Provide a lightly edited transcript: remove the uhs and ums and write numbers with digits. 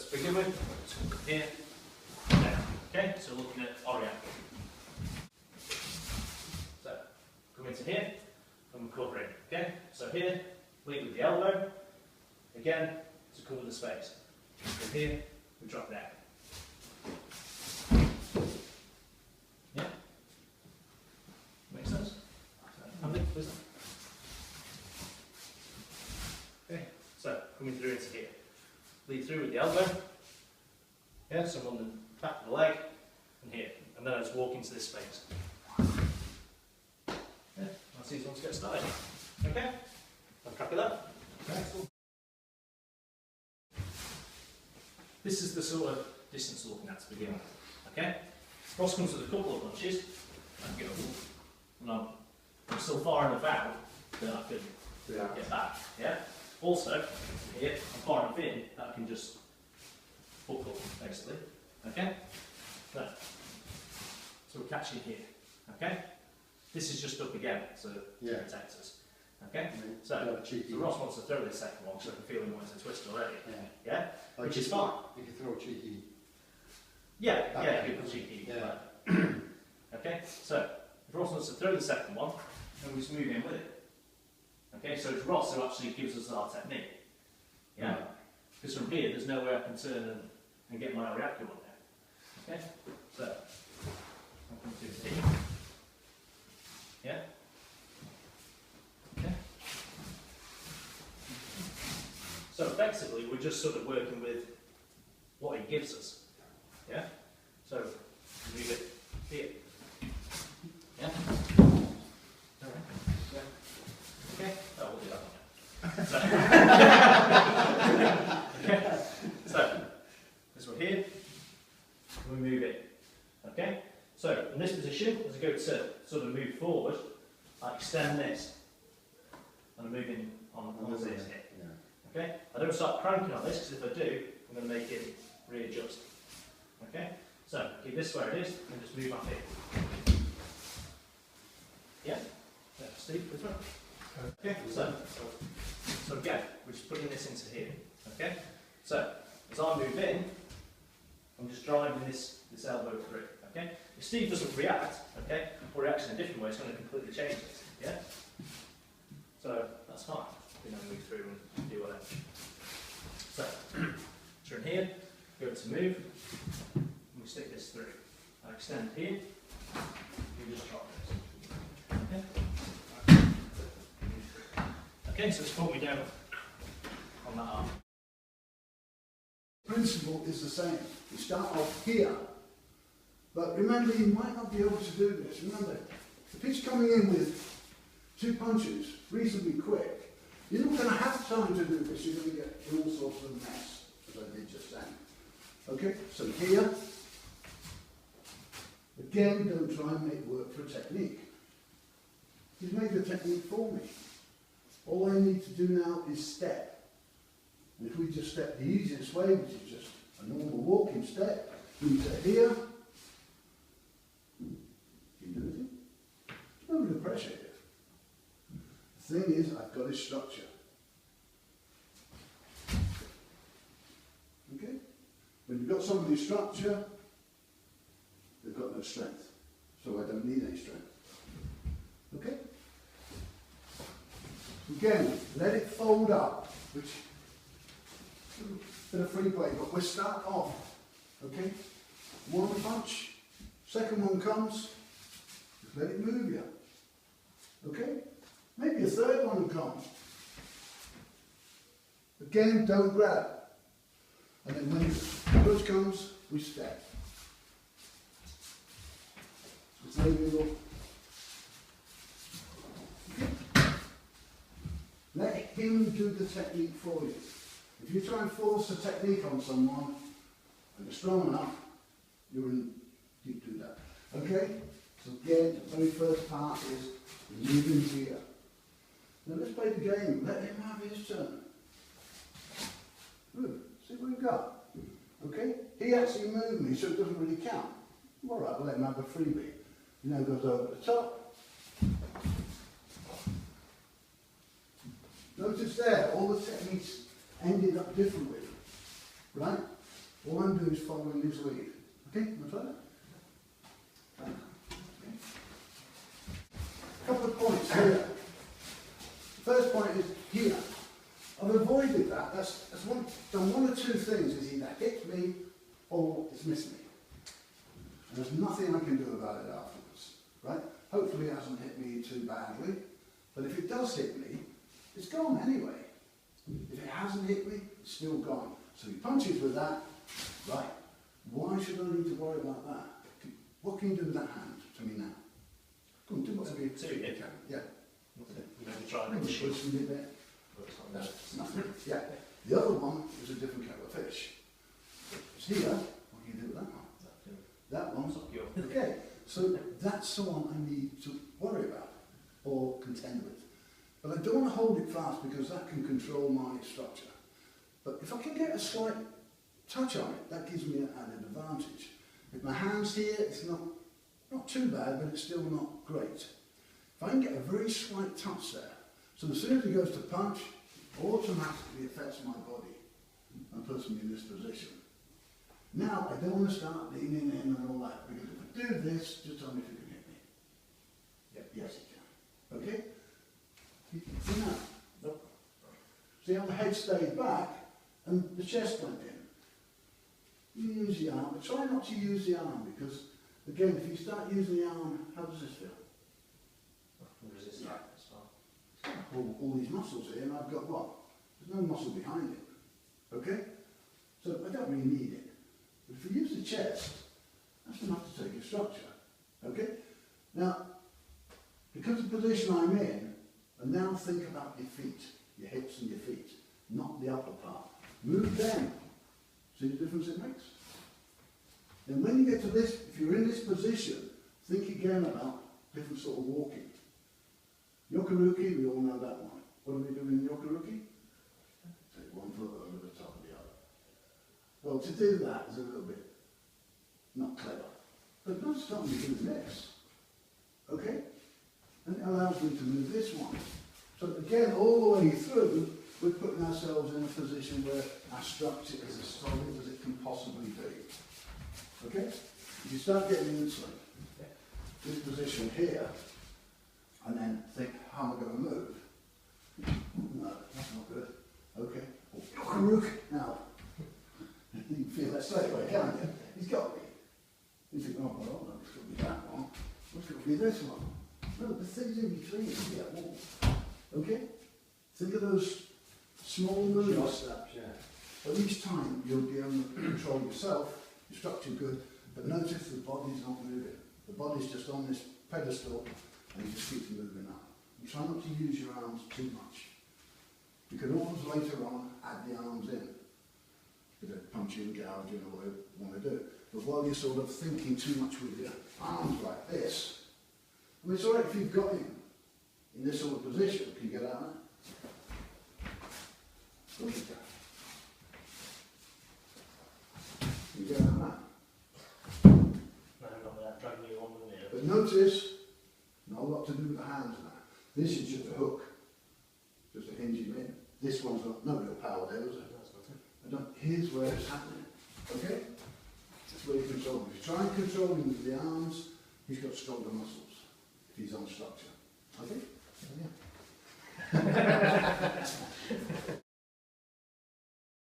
to begin with, just come here, down. Okay, so looking at oriental. So, come into here, and we're covering. Okay, so here, lead with the elbow, again, to cover the space. From here, we drop down. Yeah? Makes sense? Andy, please. Okay, so coming through into here. Lead through with the elbow. Yeah, so I'm on the back of the leg, and here. And then I just walk into this space. Yeah, that's easy one to get started. Okay? Have a crack at that. Okay. This is the sort of distance we're looking at to begin with. Okay? Ross comes with a couple of punches, and go, and I'm still far enough out that I can get back. Yeah? Also, here, I'm far enough in that I can just buckle, basically. Okay? So we're catching here. Okay? This is just up again to protect us. Okay? So Ross wants to throw this second one because I can feel him wanting to twist already. Yeah? Like Which is fine. You can throw a cheeky. Yeah, you can cheeky. Yeah. Okay? So, if Ross wants to throw the second one, then we just move in with it. Okay, so it's Ross who actually gives us our technique. Yeah? Because from here, there's no way I can turn and get my reactor on there. Okay? So, I'll come to here. Yeah? Okay? So effectively, we're just sort of working with what he gives us. Yeah? So, move it here. Yeah? Alright. Yeah. Okay? Oh, we'll do that one now. Okay? So, as we're here, we move it. Okay? So, in this position, as I go to sort of move forward, I extend this. And I'm moving on this here. Okay? I don't start cranking on this, because if I do, I'm going to make it readjust. Okay? So, keep this where it is, and just move up here. Yeah? Yeah, Steve, this one. Okay, so again, we're just putting this into here. Okay? So, as I move in, I'm just driving this elbow through. Okay? If Steve doesn't react, okay, or reacts in a different way, it's going to completely change it. Yeah? So, that's fine. We can move through and do whatever. So, turn here, go to move, and we stick this through. I extend here, we just drop this. Okay? Okay, so it's pulled me down on that arm. The principle is the same. You start off here, but remember you might not be able to do this. Remember, if he's coming in with 2 punches reasonably quick, you're not going to have time to do this. You're going to get in all sorts of mess, as I did just then. Okay, so here, again, don't try and make work for a technique. He's made the technique for me. All I need to do now is step. And if we just step the easiest way, which is just a normal walking step, into here, can you do anything? No real pressure here. The thing is, I've got his structure. Okay? When you've got somebody's structure, they've got no strength. So I don't need any strength. Okay? Again, let it fold up, which is a bit of free play, but we'll start off. Okay? One punch, second one comes, just let it move you. Okay? Maybe a third one comes. Again, don't grab. And then when the push comes, we step. It's very little. Okay? Let him do the technique for you. If you try and force a technique on someone, and you're strong enough, you're in deep do that. Okay? So again, the very first part is moving here. Now let's play the game. Let him have his turn. Good. See what we've got. Okay? He actually moved me, so it doesn't really count. All right, we'll let him have a freebie. He now goes over the top. Notice there, all the techniques ended up differently. Right? All I'm doing is following his lead. Okay, want to try that? Couple of points here. First point is here. I've avoided that. That's done one or two things. Is either hit me or it's missed me. And there's nothing I can do about it afterwards. Right? Hopefully it hasn't hit me too badly. But if it does hit me, it's gone anyway. If it hasn't hit me, it's still gone. So he punches with that. Right. Why should I need to worry about that? What can you do with that hand to me now? Go on, do whatever you Two, yeah. can. Yeah. Maybe try and Maybe push it. push them a bit. That's nothing. Yeah. The other one is a different kettle of fish. It's here. What can you do with that one? That one's okay. So that's the one I need to worry about or contend with. But I don't want to hold it fast because that can control my structure. But if I can get a slight touch on it, that gives me an added advantage. If my hand's here, it's not too bad, but it's still not great. If I can get a very slight touch there, so as soon as he goes to punch, automatically affects my body and puts me in this position. Now, I don't want to start leaning in and all that, because if I do this, just tell me if you can hit me. Yep. Yes, you can. Okay? See now? Nope. See how the head stayed back and the chest went in. You use the arm, but try not to use the arm, because, again, if you start using the arm, how does this feel? Resist that, that's fine. All these muscles here, and I've got what? There's no muscle behind it. Okay? So I don't really need it. But if you use the chest, that's enough to take your structure. Okay? Now, because of the position I'm in, and now think about your feet, your hips and your feet, not the upper part. Move them. See the difference it makes? Then when you get to this, if you're in this position, think again about different sort of walking. Yokuruki, we all know that one. What do we do in Yokuruki? Take one foot over the top of the other. Well, to do that is a little bit not clever. But not stop me doing this. Okay? And it allows me to move this one. So again, all the way through, we're putting ourselves in a position where our structure is as solid as it can possibly be. Okay? If you start getting into this position here, and then think, how am I going to move? No, that's not good. Okay. Now, you can feel that straight away, can't you? He's got me. You think, oh, well, no, it's got to be that one. What's got to be this one? No, the things in between here. Okay? Think of those small moves. But each time you'll be able to control yourself, your structure good, but notice the body's not moving. The body's just on this pedestal and you just keep moving up. And try not to use your arms too much. You can always later on add the arms in. With a punching, gouging, or whatever you want to do. But while you're sort of thinking too much with your arms like this, I mean, it's alright if you've got him in this sort of position. Can you get out of that? Of course you can. Can you get out of that? No, not without dragging you on with me. But notice, not a lot to do with the hands now. This is just a hook, just to hinge him in. This one's got no real power there, is it? Here's where it's happening. Okay? That's where you control him. If you try and control him with the arms, he's got stronger muscles if he's on structure. Okay? Yeah.